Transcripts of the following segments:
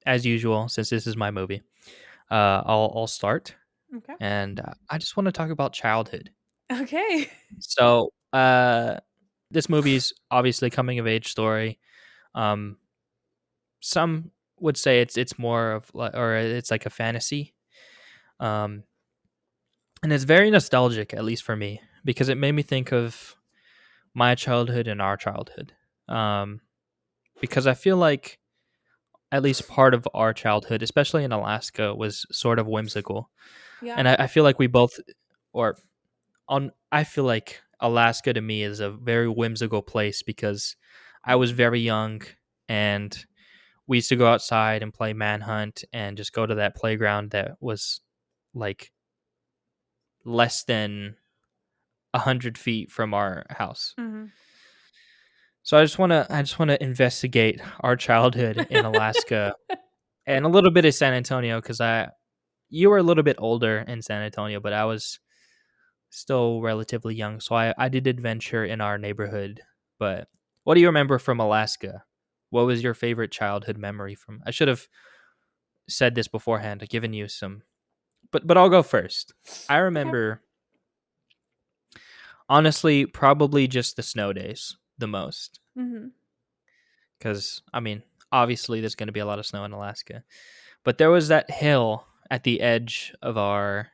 as usual, since this is my movie, I'll start, Okay. and I just want to talk about childhood. Okay. So, this movie's obviously coming of age story. Um, some would say it's more of like, or it's like a fantasy. Um, and it's very nostalgic, at least for me, because it made me think of my childhood and our childhood. Um, because I feel like at least part of our childhood, especially in Alaska, was sort of whimsical, Yeah. and I feel like we both, or on, I feel like Alaska to me is a very whimsical place because I was very young and we used to go outside and play manhunt and just go to that playground that was like less than 100 feet from our house. Hmm. So I just want to investigate our childhood in Alaska and a little bit of San Antonio because I you were a little bit older in San Antonio, but I was still relatively young, so I did adventure in our neighborhood. But what do you remember from Alaska? What was your favorite childhood memory from? I should have said this beforehand, given you some, but I'll go first. I Okay. remember honestly probably just the snow days the most Hmm. because I mean obviously there's going to be a lot of snow in Alaska, but there was that hill at the edge of our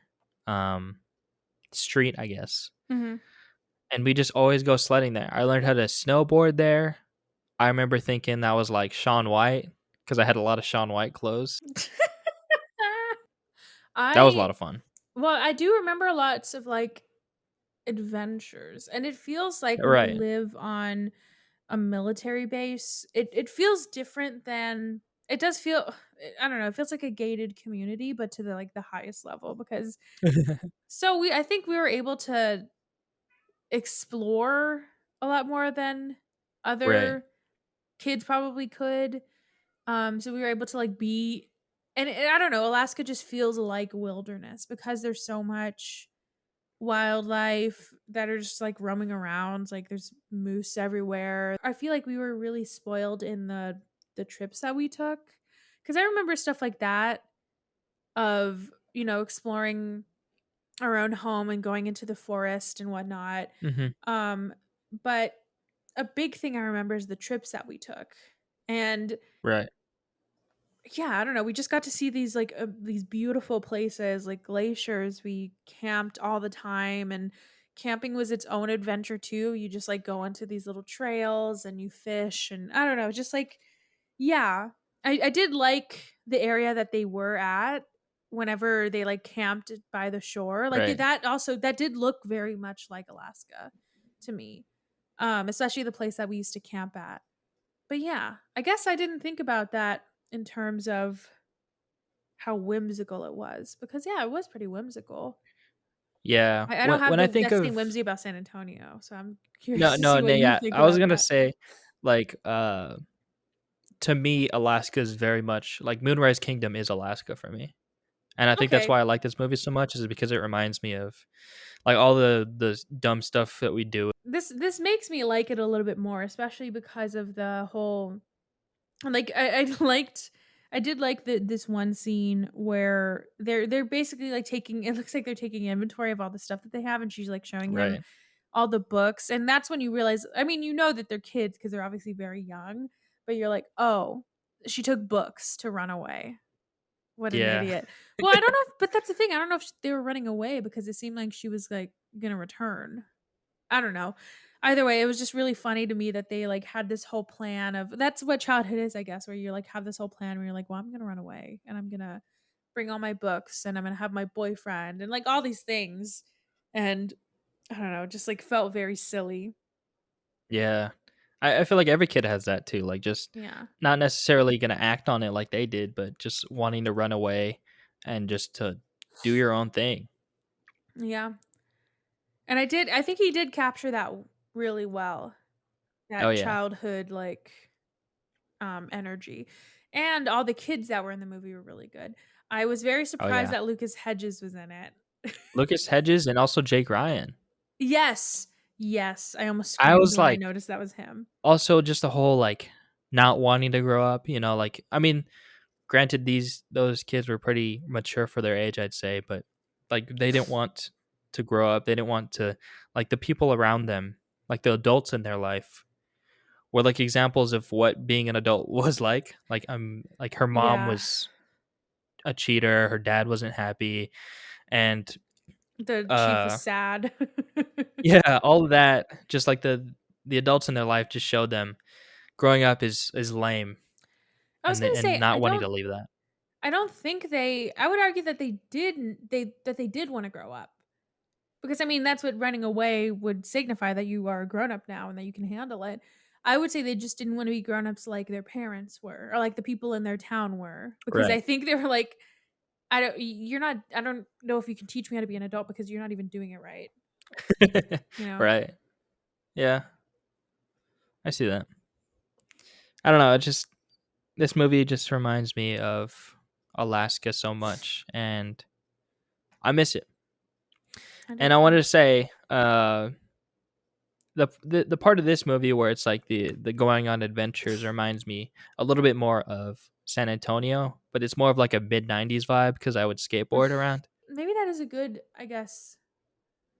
um, street, I guess, Hmm. and we just always go sledding there. I learned how to snowboard there. I remember thinking that was like Shaun White because I had a lot of Shaun White clothes. That was a lot I of fun. well, I do remember lots of like adventures, and it feels like we Right. live on a military base. It feels different than it does feel. I don't know. It feels like a gated community, but to the like the highest level because we I think we were able to explore a lot more than Right. other kids probably could. So we were able to like be, and I don't know, Alaska just feels like wilderness because there's so much wildlife that are just like roaming around. Like there's moose everywhere. I feel like we were really spoiled in the trips that we took because I remember stuff like that of exploring our own home and going into the forest and whatnot. Hmm. Um, but a big thing I remember is the trips that we took. And Right. yeah, I don't know. We just got to see these beautiful places like glaciers. We camped all the time, and camping was its own adventure too. You just like go onto these little trails and you fish, and I don't know, just like yeah. I did like the area that they were at whenever they like camped by the shore. Like Right. that did look very much like Alaska to me. Especially the place that we used to camp at. But yeah, I guess I didn't think about that in terms of how whimsical it was because yeah, it was pretty whimsical. Yeah. I don't have When I the think same of whimsy about San Antonio, so I'm curious no, to see no, no, what you yeah, think I was about gonna that. say, like, to me, Alaska is very much like Moonrise Kingdom is Alaska for me, and I think that's Okay. why I like this movie so much is because it reminds me of like all the dumb stuff that we do. This makes me like it a little bit more, especially because of the whole like I liked I did like this one scene where they're basically like taking it looks like they're taking inventory of all the stuff that they have and she's like showing him Right. all the books, and that's when you realize, I mean, you know that they're kids because they're obviously very young, but you're like, "Oh, she took books to run away. What an Yeah. idiot." Well, I don't know but that's the thing, I don't know if they were running away because it seemed like she was, like, gonna return. I don't know. Either way, it was just really funny to me that they, like, had this whole plan of that's what childhood is, I guess, where you, like, have this whole plan where you're like, "Well, I'm gonna run away, and I'm gonna bring all my books, and I'm gonna have my boyfriend," and, like, all these things, and I don't know, just, like, felt very silly. Yeah. I feel like every kid has that too, like, just Yeah. not necessarily gonna act on it like they did, but just wanting to run away and just to do your own thing. Yeah. And I think he did capture that really well. Oh, That yeah. childhood, like, energy. And all the kids that were in the movie were really good. I was very Oh, surprised yeah. that Lucas Hedges was in it. Lucas Hedges and also Jake Ryan. Yes. Yes. I almost I screamed was when I like noticed that was him. also just the whole, like, not wanting to grow up, like, I mean, granted those kids were pretty mature for their age, I'd say, but like they didn't want to grow up. They didn't want to like the people around them, like the adults in their life were like examples of what being an adult was like. Like her mom Yeah. was a cheater, her dad wasn't happy, and The chief was uh sad. yeah, all of that just like the adults in their life just showed them growing up is lame I was and gonna and say not wanting to leave that. I don't think I would argue that they didn't they did wanna grow up. Because, I mean, that's what running away would signify, that you are a grown-up now and that you can handle it. I would say they just didn't wanna be grown-ups like their parents were, or like the people in their town were, because I Right. think they were like, you're not I don't know if you can teach me how to be an adult because you're not even doing it right, you know? Right. Yeah, I see that. I don't know, it just this movie just reminds me of Alaska so much, and I miss it. I do And I too. wanted to say, the part of this movie where it's like the going on adventures reminds me a little bit more of San Antonio, but it's more of like a mid-90s vibe because I would skateboard around. Maybe that is a good, I guess,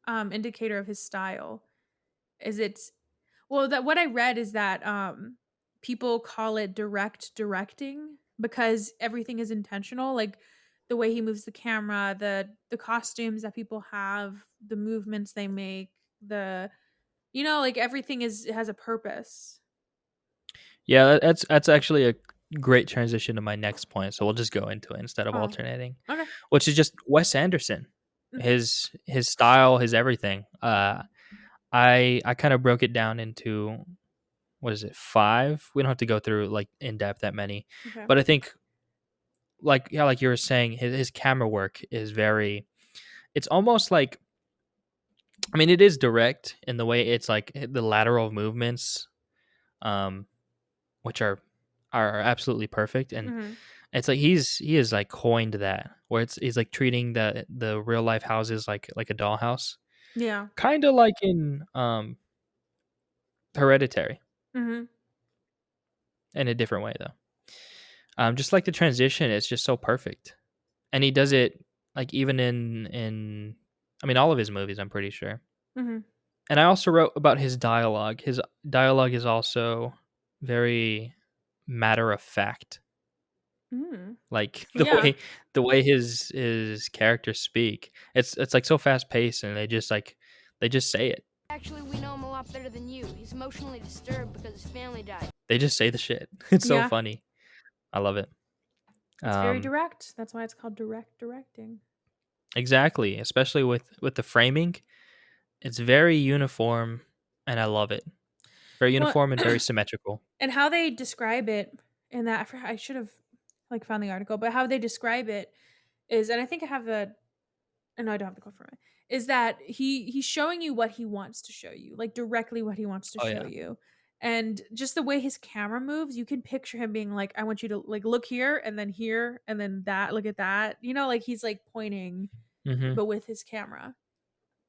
indicator of his style. Is it's Well, that what I read is that people call it direct directing because everything is intentional, like the way he moves the camera, the costumes that people have, the movements they make, the like everything has a purpose. Yeah, that's actually a great transition to my next point, so we'll just go into it instead of Oh, alternating, okay. which is just Wes Anderson. Mhm. His style, his everything. I kind of broke it down into what is it, 5? We don't have to go through like in depth that many. Okay. But I think like yeah, like you were saying, his camera work is very it's almost like I mean it is direct in the way it's like the lateral movements um which are absolutely perfect and Mhm. it's like he is like coined that where he's like treating the real life houses like a dollhouse. Yeah. Kind of like in Hereditary Mhm. in a different way though. Just like the transition is just so perfect. And he does it like even in I mean all of his movies I'm pretty sure. Mhm. And I also wrote about his dialogue. His dialogue is also very matter of fact. Mhm. Like Yeah. the way his characters speak. It's like so fast paced and they just say it. Actually, we know him a lot better than you. He's emotionally disturbed because his family died. They just say the shit. It's so Yeah. funny. I love it. It's very Um direct. That's why it's called direct directing. exactly, especially with the framing. It's very uniform and I love it. Very Well, uniform and very symmetrical. and how they describe it in that I should have like found the article, but how they describe it is, and I think I have the no, I don't have the quote from it. Is that he's showing you what he wants to show you, like directly what he wants to Oh show yeah. you, and just the way his camera moves, you can picture him being like, "I want you to like look here, and then that, look at that." Like he's like pointing, Mhm. but with his camera.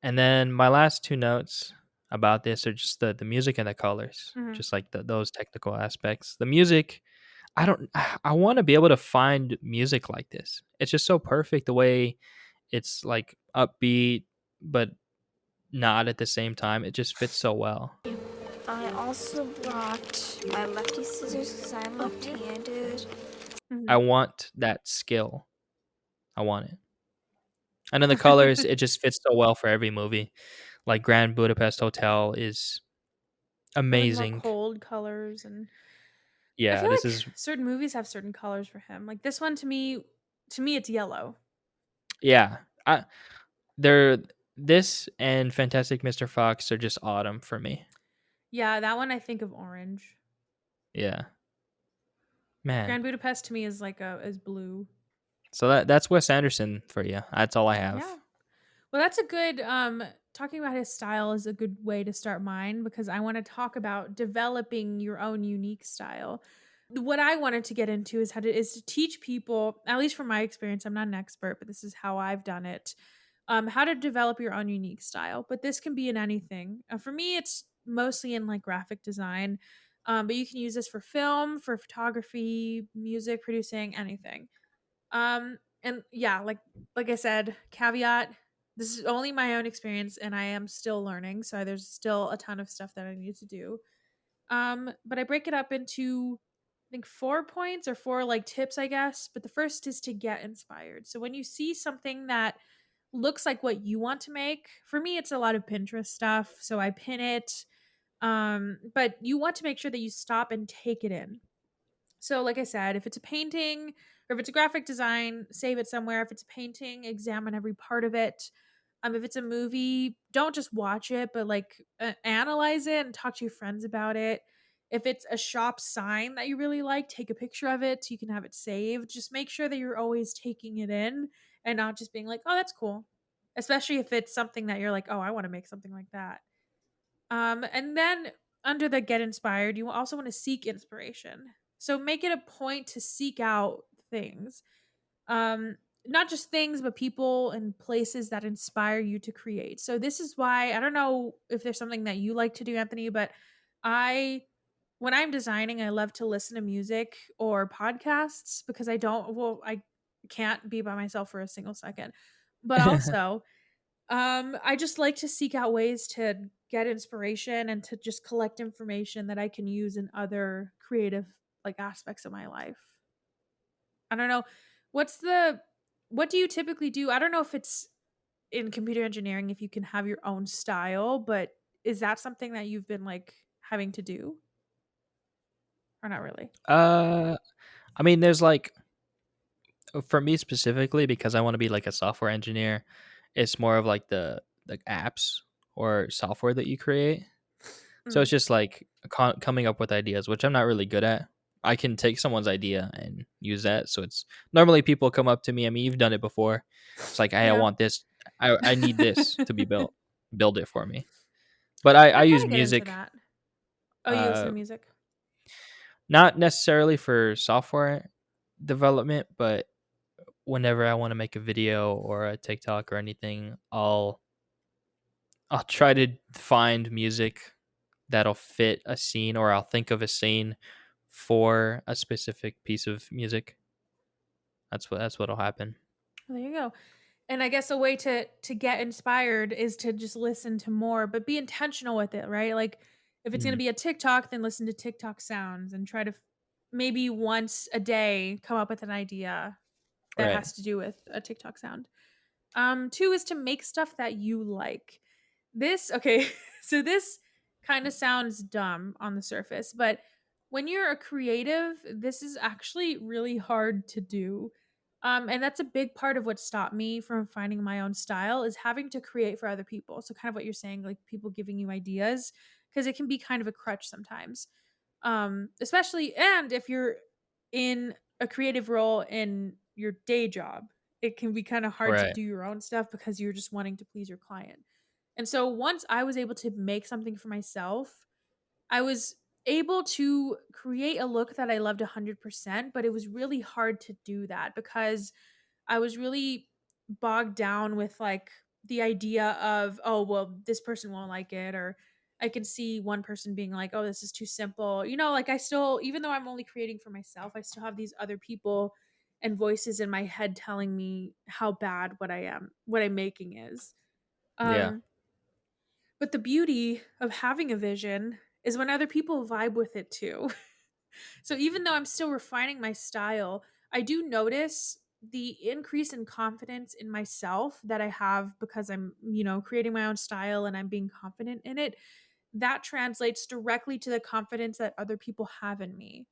And then my last 2 notes about this are just the music and the colors, Hmm. just like those technical aspects. The music, I don't I wanna be able to find music like this. It's just so perfect the way it's, like, upbeat, but not at the same time. It just fits so well. I also brought my lefty scissors because I'm left-handed. I Hmm. want that skill. I want it. And then the colors, it just fits so well for every movie. Like, Grand Budapest Hotel is Or like more amazing. cold colors, and I Yeah, feel this like is certain movies have certain colors for him. Like this one to me it's yellow. yeah. They're this and Fantastic Mr. Fox are just autumn for me. Yeah, that one I think of orange. Yeah. Man. Grand Budapest to me is like a is blue. So that's Wes Anderson for you. That's all I Yeah. have. Well, that's a good talking about his style is a good way to start mine because I want to talk about developing your own unique style. What I wanted to get into is to teach people, at least from my experience, I'm not an expert, but this is how I've done it. How to develop your own unique style. But this can be in anything. For me, it's mostly in like graphic design. But you can use this for film, for photography, music producing, anything. And yeah, like I said, caveat, this is only my own experience and I am still learning, so there's still a ton of stuff that I need to do. But I break it up into I think 4 points or four like tips, I guess. But the first is to get inspired. So when you see something that looks like what you want to make, for me it's a lot of Pinterest stuff. So I pin it. But you want to make sure that you stop and take it in. So, like I said, if it's a painting or if it's a graphic design, save it somewhere. If it's a painting, examine every part of it. If it's a movie, don't just watch it, but like analyze it and talk to your friends about it. If it's a shop sign that you really like, take a picture of it so you can have it saved. Just make sure that you're always taking it in and not just being like, oh, that's cool. Especially if it's something that you're like, oh, I want to make something like that. And then under the get inspired, you also want to seek inspiration. So make it a point to seek out things. Um, Not just things, but people and places that inspire you to create. So this is why I don't know if there's something that you like to do, Anthony, but I when I'm designing, I love to listen to music or podcasts because I can't be by myself for a single second. But also, I just like to seek out ways to get inspiration and to just collect information that I can use in other creative like aspects of my life. I don't know. What do you typically do? I don't know if it's in computer engineering if you can have your own style, but is that something that you've been like having to do or not really? uh I mean, there's like, for me specifically, because I want to be like a software engineer, it's more of like the apps or software that you create. So Mm. it's just like coming up with ideas, which I'm not really good at. I can take someone's idea and use that. So it's normally people come up to me. I mean, you've done it before. It's like, hey, I Yeah. want this. I need this to be built. Build it for me. But I I try use to get into music, that. Oh, you listen uh, to music? not necessarily for software development, but whenever I want to make a video or a TikTok or anything, I'll try to find music that'll fit a scene, or I'll think of a scene for a specific piece of music. That's what'll happen. Well, there you go. And I guess a way to get inspired is to just listen to more, but be intentional with it, right? Like if it's going to Mhm. be a TikTok, then listen to TikTok sounds and try to maybe once a day come up with an idea that Right. has to do with a TikTok sound. Two is to make stuff that you like. This okay, so this kind of sounds dumb on the surface, but when you're a creative, this is actually really hard to do. And that's a big part of what stopped me from finding my own style is having to create for other people. So kind of what you're saying, like people giving you ideas, because it can be kind of a crutch sometimes. Especially and if you're in a creative role in your day job, it can be kind of hard to Right. do your own stuff because you're just wanting to please your client. And so once I was able to make something for myself, I was able to create a look that I loved 100%, but it was really hard to do that because I was really bogged down with like the idea of, oh, well, this person won't like it. Or I can see one person being like, oh, this is too simple. Like I still, even though I'm only creating for myself, I still have these other people and voices in my head telling me how bad what I'm making is. Yeah. Um, but the beauty of having a vision is when other people vibe with it too. So even though I'm still refining my style, I do notice the increase in confidence in myself that I have because I'm, creating my own style and I'm being confident in it. That translates directly to the confidence that other people have in me.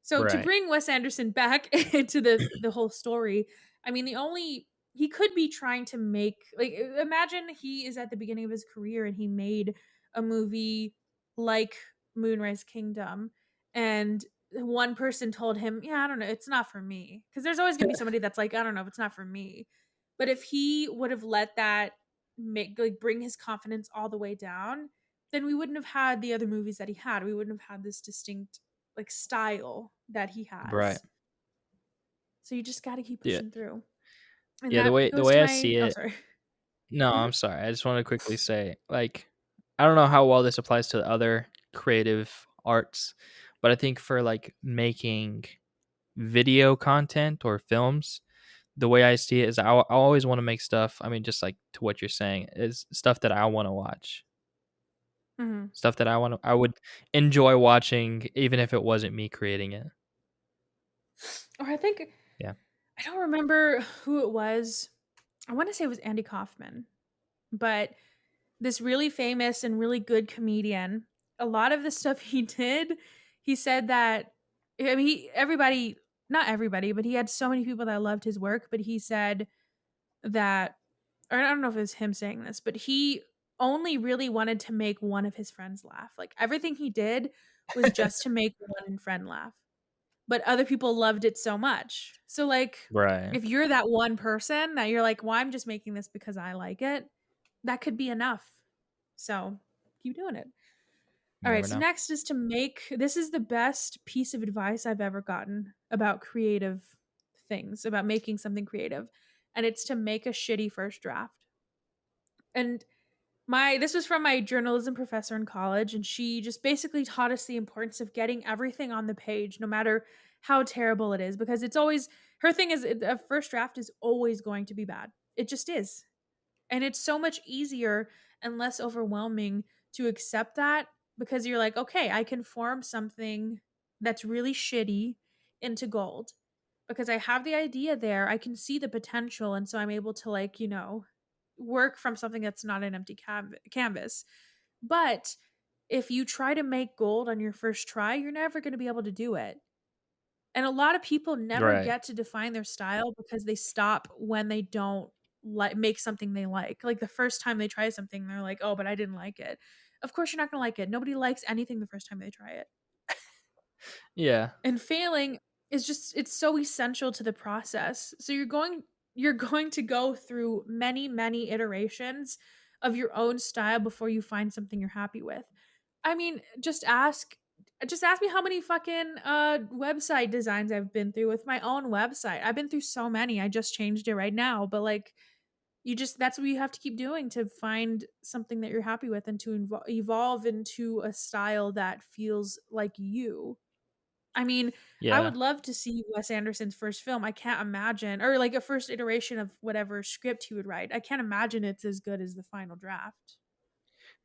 So to Right. bring Wes Anderson back into the whole story, I mean, the only he could be trying to make like imagine he is at the beginning of his career and he made a movie like Moonrise Kingdom and one person told him, "Yeah, I don't know, it's not for me." Cuz there's always going to be somebody that's like, "I don't know, it's not for me." But if he would have let that make like bring his confidence all the way down, then we wouldn't have had the other movies that he had. We wouldn't have had this distinct like style that he Right. has. So you just got to keep Yeah. pushing through. And Yeah. The that way the goes way to I my see oh it. sorry. No, Mhm. I'm sorry. I just want to quickly say, like, I don't know how well this applies to other creative arts. But I think for like making video content or films, the way I see it is I always want to make stuff. I mean, just like to what you're saying, is stuff that I want to watch, Mhm. stuff that I would enjoy watching, even if it wasn't me creating it. Or I think Yeah. I don't remember who it was. I want to say it was Andy Kaufman, but this really famous and really good comedian, a lot of the stuff he did, he said that I mean, everybody, not everybody, but he had so many people that loved his work, but he said that, or I don't know if it was him saying this, but he only really wanted to make one of his friends laugh. Like everything he did was just to make one friend laugh. But other people loved it so much. So like Right. if you're that one person that you're like, "Well, I'm just making this because I like it." That could be enough. So, keep doing it. You All right, never so know. next is to make this is the best piece of advice I've ever gotten about creative things, about making something creative. And it's to make a shitty first draft. And my this was from my journalism professor in college, and she just basically taught us the importance of getting everything on the page no matter how terrible it is, because it's always her thing is a first draft is always going to be bad. It just is. And it's so much easier and less overwhelming to accept that, because you're like, okay, I can form something that's really shitty into gold because I have the idea there. I can see the potential. And so I'm able to, like, work from something that's not an empty canvas. But if you try to make gold on your first try, you're never going to be able to do it. And a lot of people never Right. get to define their style because they stop when they don't like make something they like. Like the first time they try something, they're like, "Oh, but I didn't like it." Of course, you're not going to like it. Nobody likes anything the first time they try it. Yeah. And failing is just it's so essential to the process. So you're going to go through many iterations of your own style before you find something you're happy with. I mean, just ask me how many fucking website designs I've been through with my own website. I've been through so many. I just changed it right now, but like that's what you have to keep doing to find something that you're happy with and to evolve into a style that feels like you. I mean, I Yeah. would love to see Wes Anderson's first film. I can't imagine, or like a first iteration of whatever script he would write. I can't imagine it's as good as the final draft.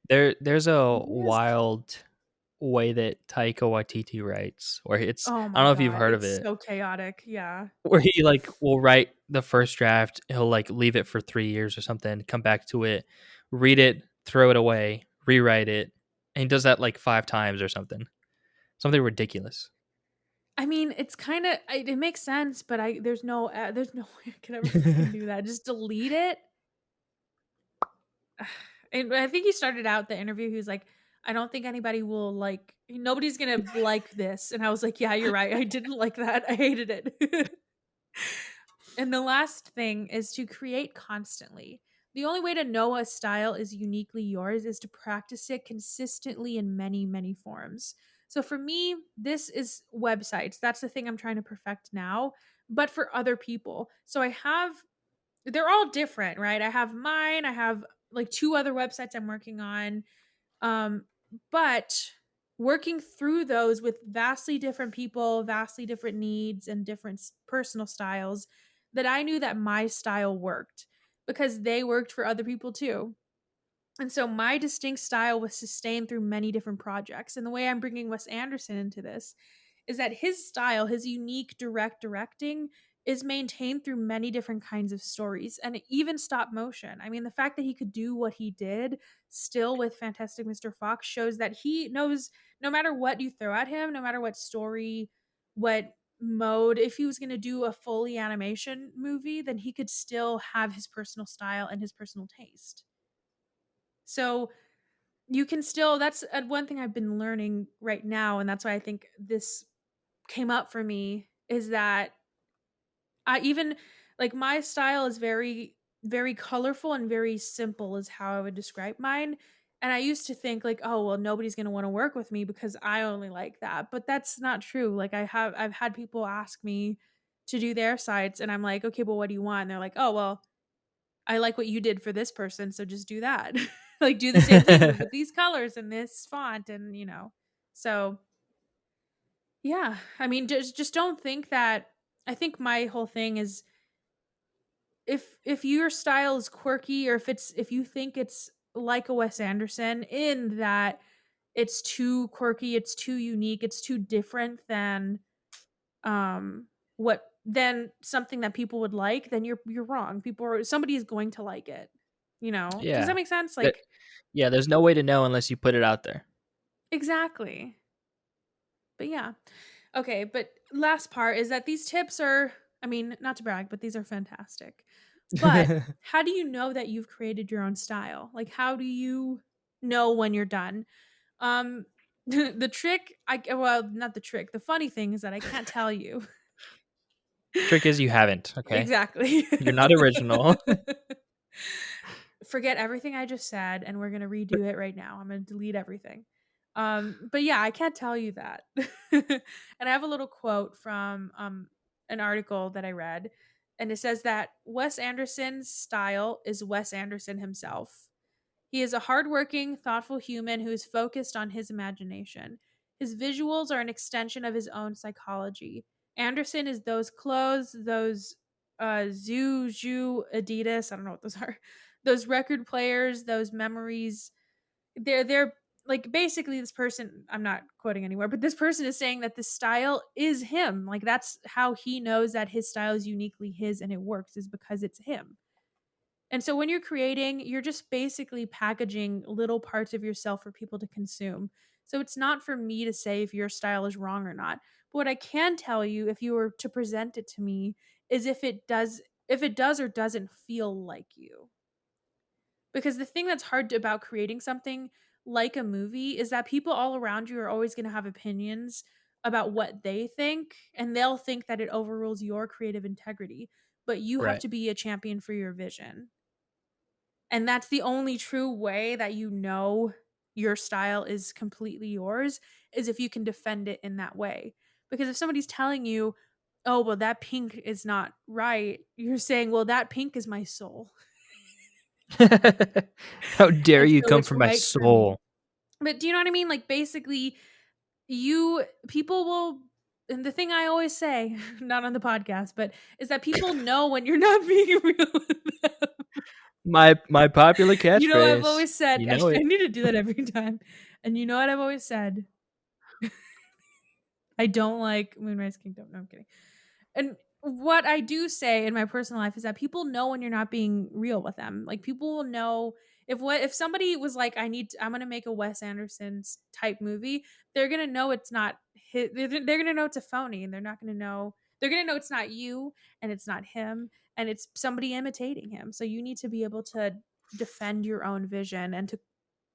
There's a Yes. wild way that Taika Waititi writes, or it's Oh I my don't know if you've god, heard of it's it, so chaotic. Yeah. where he like will write the first draft, he'll like leave it for 3 years or something, come back to it, read it, throw it away, rewrite it, and he does that like 5 times or something ridiculous. I mean, it's kind of it makes sense, but there's no way I could ever fucking do that. Just delete it. And I think he started out the interview. He was like, "I don't think anybody will like. Nobody's gonna like this." And I was like, "Yeah, you're right. I didn't like that. I hated it." And the last thing is to create constantly. The only way to know a style is uniquely yours is to practice it consistently in many forms. So for me, this is websites. That's the thing I'm trying to perfect now, but for other people. So they're all different, right? I have mine, I have like two other websites I'm working on. Um, but working through those with vastly different people, vastly different needs, and different personal styles, that I knew that my style worked because they worked for other people too. And so my distinct style was sustained through many different projects. And the way I'm bringing Wes Anderson into this is that his style, his unique direct directing, is maintained through many different kinds of stories and even stop motion. I mean, the fact that he could do what he did still with Fantastic Mr. Fox shows that he knows no matter what you throw at him, no matter what story, what mode, if he was going to do a fully animation movie, then he could still have his personal style and his personal taste. So you can still that's one thing I've been learning right now, and that's why I think this came up for me, is that I even like my style is very colorful and very simple is how I would describe mine. And I used to think like, oh well, nobody's gonna want to work with me because I only like that. But that's not true. Like I've had people ask me to do their sites, and I'm like, okay, but what do you want? And they're like, oh well, I like what you did for this person, so just do that. Like do the same thing but with these colors and this font and. So, yeah, I mean, just don't think that. I think my whole thing is if your style is quirky, or if you think it's like a Wes Anderson in that it's too quirky, it's too unique, it's too different than what than something that people would like, then you're wrong. Somebody is going to like it. Does that Yeah. make sense? That Like, yeah, there's no way to know unless you put it out there. exactly. But yeah. Okay, but last part is that these tips are, I mean, not to brag, but these are fantastic. But how do you know that you've created your own style? Like, how do you know when you're done? Um the trick, well, not the trick. The funny thing is that I can't tell you. Trick is you haven't, okay? Exactly. You're not original. Forget everything I just said, and we're gonna redo it right now. I'm gonna delete everything. But yeah, I can't tell you that. And I have a little quote from an article that I read, and it says that Wes Anderson's style is Wes Anderson himself. He is a hardworking, thoughtful human who is focused on his imagination. His visuals are an extension of his own psychology. Anderson is those clothes, those Zoo, Adidas, I don't know what those are, those record players, those memories. They're like basically this person, I'm not quoting anywhere, but this person is saying that the style is him. Like that's how he knows that his style is uniquely his and it works, is because it's him. And so when you're creating, you're just basically packaging little parts of yourself for people to consume. So it's not for me to say if your style is wrong or not. But what I can tell you, if you were to present it to me, is if it does or doesn't feel like you. Because the thing that's hard about creating something like a movie is that people all around you are always going to have opinions about what they think, and they'll think that it overrules your creative integrity. But you have Right. to be a champion for your vision. And that's the only true way that you know your style is completely yours, is if you can defend it in that way. Because if somebody's telling you, "Oh, well that pink is not right." You're saying, "Well, that pink is my soul." How dare And you so come it's from my right for me. soul? But do you know what I mean? Like basically you people will, and the thing I always say, not on the podcast, but is that people know when you're not being real with them. My popular You know, I've catchphrase. always said, You know actually, I it. need to do that every time. And you know what I've always said? I don't like Moonrise Kingdom. No, I'm kidding. And what I do say in my personal life is that people know when you're not being real with them. Like people will know if somebody was like, I'm gonna make a Wes Anderson type movie, they're gonna know it's not his, they're gonna know it's a phony, and they're gonna know it's not you, and it's not him, and it's somebody imitating him. So you need to be able to defend your own vision, and to,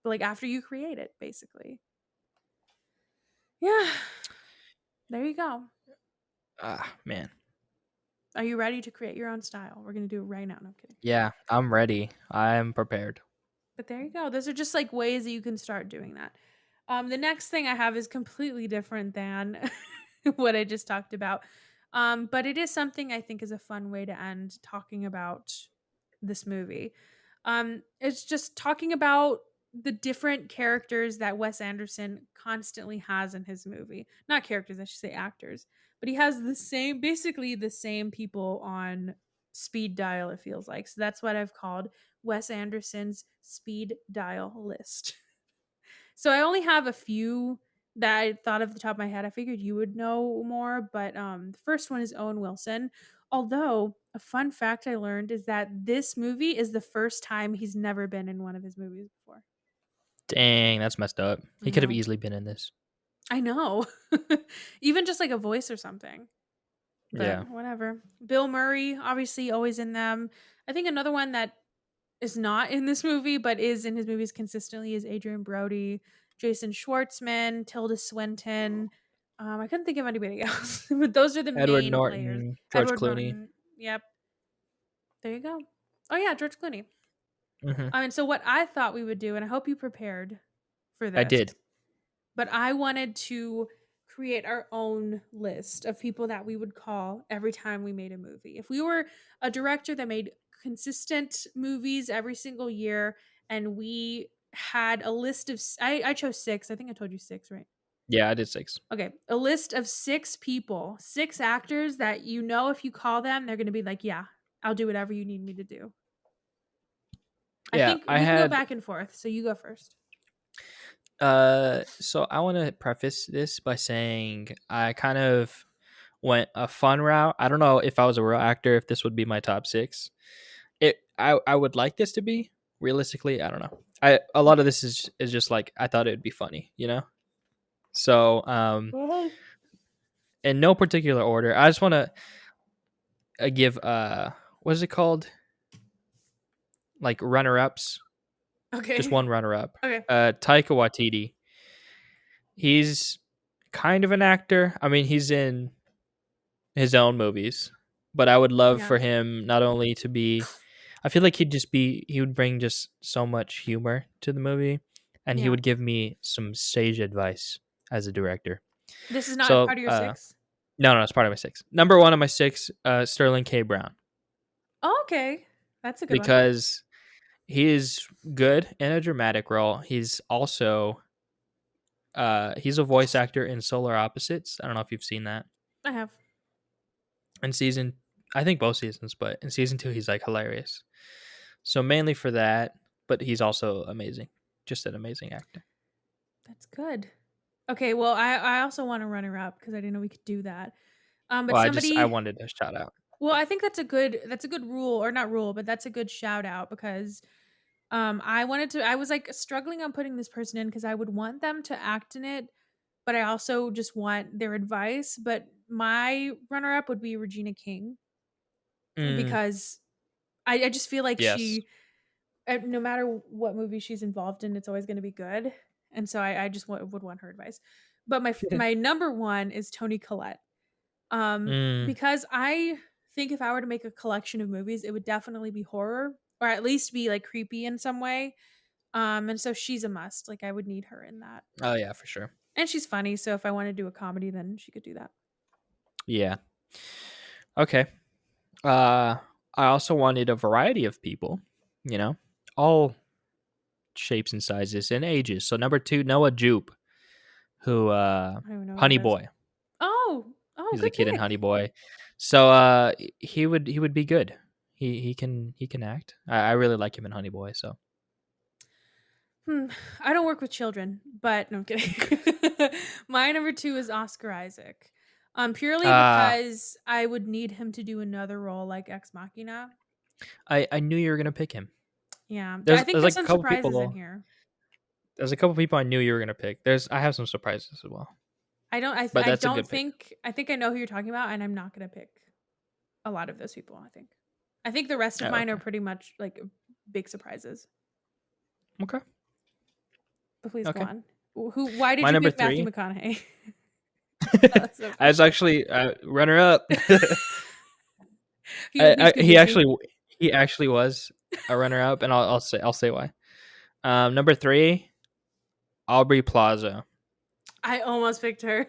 like, after you create it, basically. Yeah. There you go. Ah, man. Are you ready to create your own style? We're gonna do it right now. No, I'm kidding. Yeah, I'm ready. I'm prepared. But there you go. Those are just like ways that you can start doing that. The next thing I have is completely different than what I just talked about. But it is something I think is a fun way to end talking about this movie. It's just talking about the different characters that Wes Anderson constantly has in his movie. Not characters, I should say actors. But he has basically the same people on speed dial, it feels like. So that's what I've called Wes Anderson's speed dial list. So I only have a few that I thought of the top of my head. I figured you would know more, but the first one is Owen Wilson. Although a fun fact I learned is that this movie is the first time he's never been in one of his movies before. Dang, that's messed up. I He could have know. easily been in this. I know. Even just like a voice or something. But Yeah. whatever. Bill Murray, obviously always in them. I think another one that is not in this movie, but is in his movies consistently, is Adrian Brody, Jason Schwartzman, Tilda Swinton. I couldn't think of anybody else, but those are the Edward main players. Norton, George Edward Clooney. Norton. Yep. There you go. Oh yeah, George Clooney. Hmm. And so what I thought we would do, and I hope you prepared for I this, did. but I wanted to create our own list of people that we would call every time we made a movie. If we were a director that made consistent movies every single year, and we had a list of, I chose 6. I think I told you 6, right? Yeah, I did 6. Okay, a list of 6 people, 6 actors that you know if you call them, they're gonna be like, "Yeah, I'll do whatever you need me to do." I Yeah, think I we can go had back and forth, so you go first. so I want to preface this by saying I kind of went a fun route. I don't know if I was a real actor if this would be my top 6. I would like this to be. Realistically, I don't know. I A lot of this is just like I thought it would be funny, you know? So, in no particular order, I just want to give what is it called? Like runner-ups, just Okay. one runner-up. Okay. Taika Waititi. He's kind of an actor. I mean, he's in his own movies, but I would love Yeah. for him not only to be, I feel like he would bring just so much humor to the movie, and he Yeah. would give me some sage advice as a director. This is not So part of your 6? no, it's part of my 6. Number 1 of my 6, Sterling K. Brown, Oh, okay. That's a good one. because he is good in a dramatic role. He's also he's a voice actor in Solar Opposites. I don't know if you've seen that. I have. In season, I think both seasons, but in season 2 he's like hilarious. So mainly for that, but he's also amazing. Just an amazing actor. That's good. Okay, well, I also want to runner up because I didn't know we could do that. But Well, I somebody, wanted to shout out. well, I think that's a good rule, or not rule, but that's a good shout out because I was like struggling on putting this person in because I would want them to act in it, but I also just want their advice. But my runner up would be Regina King Mm, because I just feel like yes. no matter what movie she's involved in, it's always going to be good. And so I just would want her advice. But my number one is Toni Collette. Mm, Because I think if I were to make a collection of movies, it would definitely be horror or at least be like creepy in some way. And so she's a must. Like I would need her in that. oh yeah, for sure. And she's funny, so if I want to do a comedy, then she could do that. Yeah. Okay. Uh, I also wanted a variety of people, you know, all shapes and sizes and ages. So number 2, Noah Jupe, who I don't even know what Honey that is. Boy. Oh, He's the good kid in pick. Honey Boy. So he would be good. He can act. I really like him in Honey Boy. So I don't work with children, but no, I'm kidding. My number two is Oscar Isaac. Purely uh because I would need him to do another role like Ex Machina. I knew you were gonna pick him. Yeah, I There's think there's there's like a some couple surprises in people. here. There's a couple people I knew you were gonna pick. I have some surprises as well, but I that's a don't good pick. think I think I know who you're talking about, and I'm not gonna pick a lot of those people. I think the rest of Oh, mine are okay. pretty much like big surprises. Okay. But please go Okay. on. Who? Why did My you number pick Matthew 3. McConaughey? Tell us I about was actually runner up. he's too He busy. actually was a runner up, and I'll say why. Number 3, Aubrey Plaza. I almost picked her.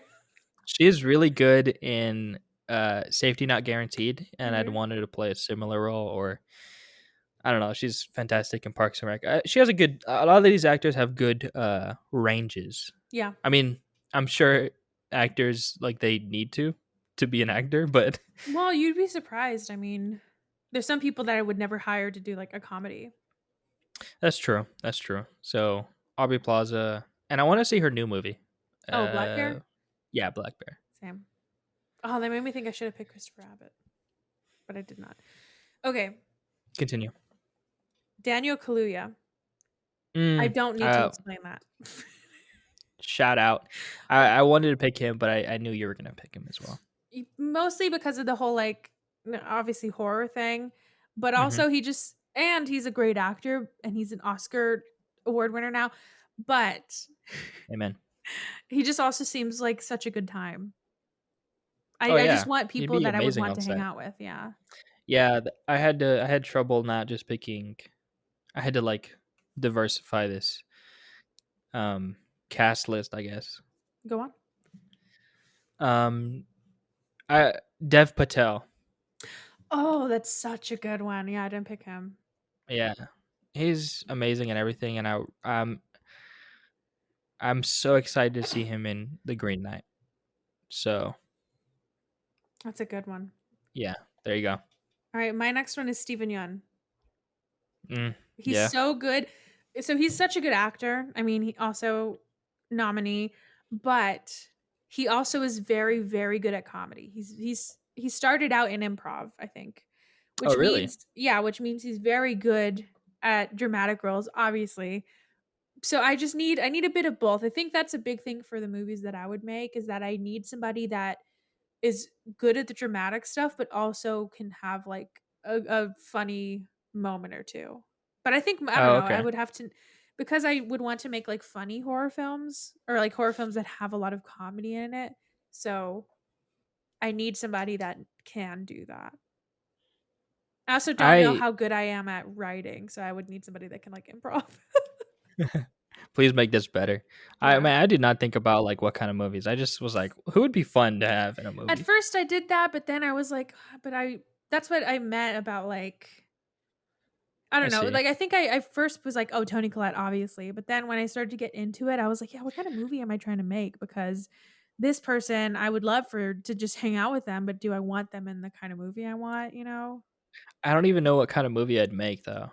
She is really good in Safety Not Guaranteed, and I'd Mhm. want her to play a similar role, or I don't know. She's fantastic in Parks and Rec. She has a good. A lot of these actors have good ranges. Yeah. I mean, I'm sure actors like they need to be an actor, but Well, you'd be surprised. I mean, there's some people that I would never hire to do like a comedy. that's true. That's true. So Aubrey Plaza, and I want to see her new movie. Oh, Black Bear? Yeah, Black Bear. Sam. Oh, that made me think I should have picked Christopher Abbott, but I did not. Okay, Continue. Daniel Kaluuya. I Mm, don't need to explain that. shout out. I wanted to pick him, but I knew you were gonna pick him as well. Mostly because of the whole like obviously horror thing, but Hmm. also he's a great actor and he's an Oscar award winner now, but Amen. he just also seems like such a good time. Oh I just yeah, want he'd people be that I would amazing want on to hang set. out with. Yeah. Yeah, I had trouble not just picking. I had to like diversify this um cast list, I guess. Go on. Um, I Dev Patel. Oh, that's such a good one. Yeah, I didn't pick him. Yeah, he's amazing and everything, and I'm so excited to see him in The Green Knight. So That's a good one. yeah, there you go. All right, my next one is Stephen Yeun. He's Yeah. so good. So he's such a good actor. I mean, he also nominee, but he also is very, very good at comedy. He started out in improv, I think, Oh, which really? means which means he's very good at dramatic roles, obviously. So I need a bit of both. I think that's a big thing for the movies that I would make is that I need somebody that is good at the dramatic stuff, but also can have like a funny moment or two. But I think I don't Oh, know. I okay. would have to because I would want to make like funny horror films or like horror films that have a lot of comedy in it. So I need somebody that can do that. I also don't know I how good I am at writing, so I would need somebody that can like improv. Please make this better. I Yeah. mean, I did not think about like what kind of movies. I just was like, who would be fun to have in a At movie? first I did that, but then I was like, "Ah, but I that's what I meant about like I I don't know. see. Like I think I first was like, oh, Tony Collette, obviously. But then when I started to get into it, I was like, yeah, what kind of movie am I trying to make? Because this person, I would love for to just hang out with them, but do I want them in the kind of movie I want, you know? I don't even know what kind of movie I'd make though.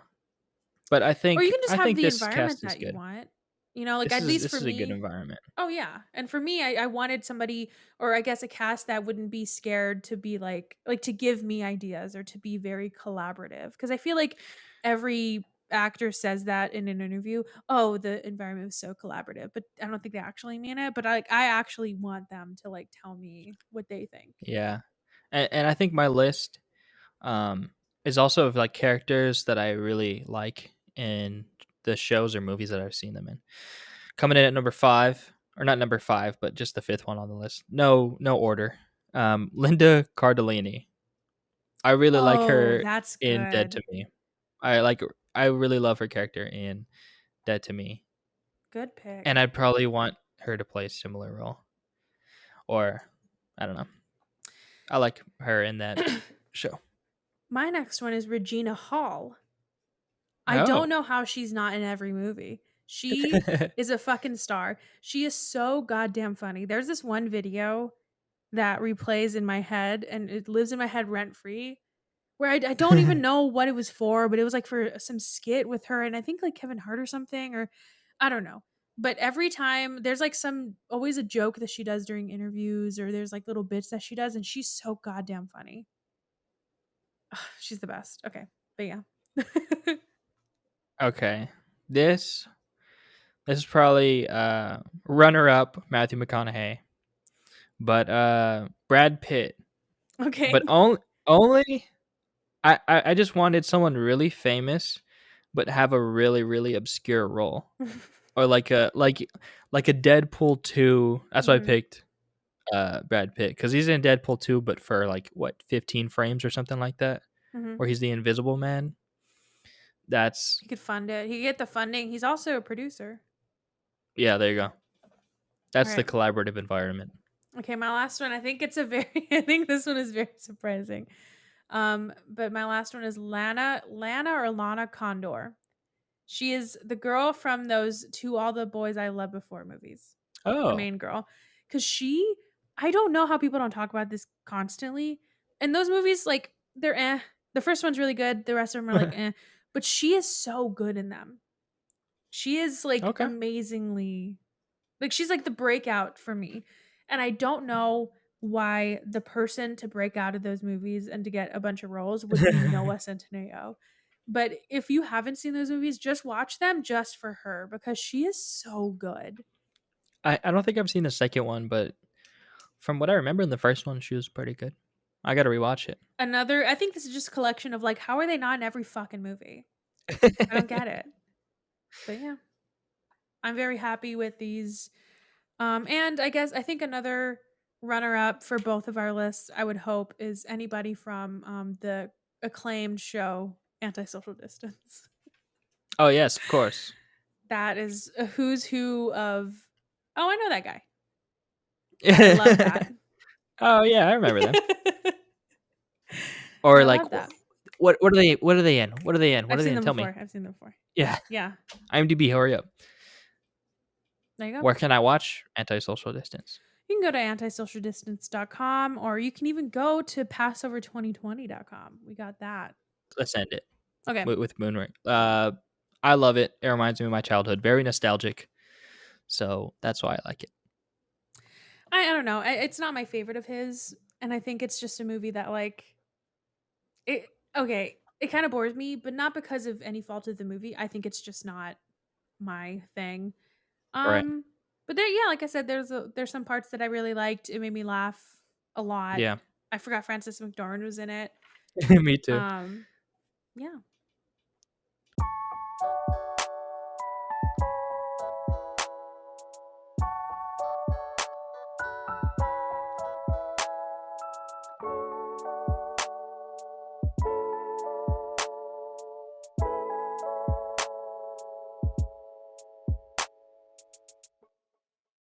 But Or you can just I have think the this environment cast is that you good. want. You know, like at least This for is a good me, environment. oh yeah. And for me, I wanted somebody or I guess a cast that wouldn't be scared to be like to give me ideas or to be very collaborative. Because I feel like every actor says that in an interview, oh, the environment was so collaborative. But I don't think they actually mean it. But I actually want them to like tell me what they think. Yeah. And I think my list um is also of like characters that I really like in the shows or movies that I've seen them in. Coming in at number 5, or not number 5, but just the 5th one on the list. No order. Linda Cardellini. I really like Oh, her that's in Dead good. to Me. I really love her character in Dead to Me. Good pick. And I'd probably want her to play a similar role. Or I don't know. I like her in that show. My next one is Regina Hall. I don't Oh. know how she's not in every movie. She is a fucking star. She is so goddamn funny. There's this one video that replays in my head and it lives in my head rent free where I don't even know what it was for, but it was like for some skit with her and I think like Kevin Hart or something, or I don't know. But every time there's like some always a joke that she does during interviews or there's like little bits that she does and she's so goddamn funny. Ugh, she's the best. Okay. But yeah. Okay. This is probably runner up Matthew McConaughey. But Brad Pitt. Okay. But only I just wanted someone really famous but have a really, really obscure role. Or like a Deadpool 2. That's why I Mhm, picked Brad Pitt, because he's in Deadpool 2, but for like what, 15 frames or something like that, mhm. where he's the Invisible Man. That's He could fund it. He could get the funding. He's also a producer. Yeah, there you go. All That's the right. collaborative environment. Okay, my last one. I think it's a very I think this one is very surprising. But my last one is Lana or Lana Condor. She is the girl from those To All the Boys I Loved Before movies. The Oh, main girl. Cuz she I don't know how people don't talk about this constantly. And those movies like they're eh. The first one's really good. The rest of them are like eh. But she is so good in them. She is like okay. amazingly like she's like the breakout for me. And I don't know why the person to break out of those movies and to get a bunch of roles would be Noah Centineo. But if you haven't seen those movies, just watch them just for her because she is so good. I don't think I've seen the second one, but from what I remember in the first one, she was pretty good. I got to rewatch Another I think this is just a collection of like how are they not in every fucking movie? I don't it. get it. But yeah, I'm very happy with these. And I think another runner up for both of our lists, I would hope, is anybody from the acclaimed show Antisocial Distance. Oh, yes, of course. That is a who's who of. Oh, I know that guy. I love that. Oh, yeah, I remember them. I Or like, love that. what are they? What are they in? What are they in? What I've are they seen in? them Tell me. before. I've seen them before. Yeah, Yeah. IMDb, hurry up. There you go. Where can I watch Antisocial Distance? You can go to antisocialdistance.com, or you can even go to passover2020.com. We got that. Let's end it Okay. with Moonrise. I love it. It reminds me of my childhood. Very nostalgic. So that's why I like it. I don't know. It's not my favorite of his, and I think it's just a movie that like it. Okay, it kind of bores me, but not because of any fault of the movie. I think it's just not my thing. Right. But there, yeah, like I said, there's some parts that I really liked. It made me laugh a lot. Yeah. I forgot Frances McDormand was in it. Me too. Yeah.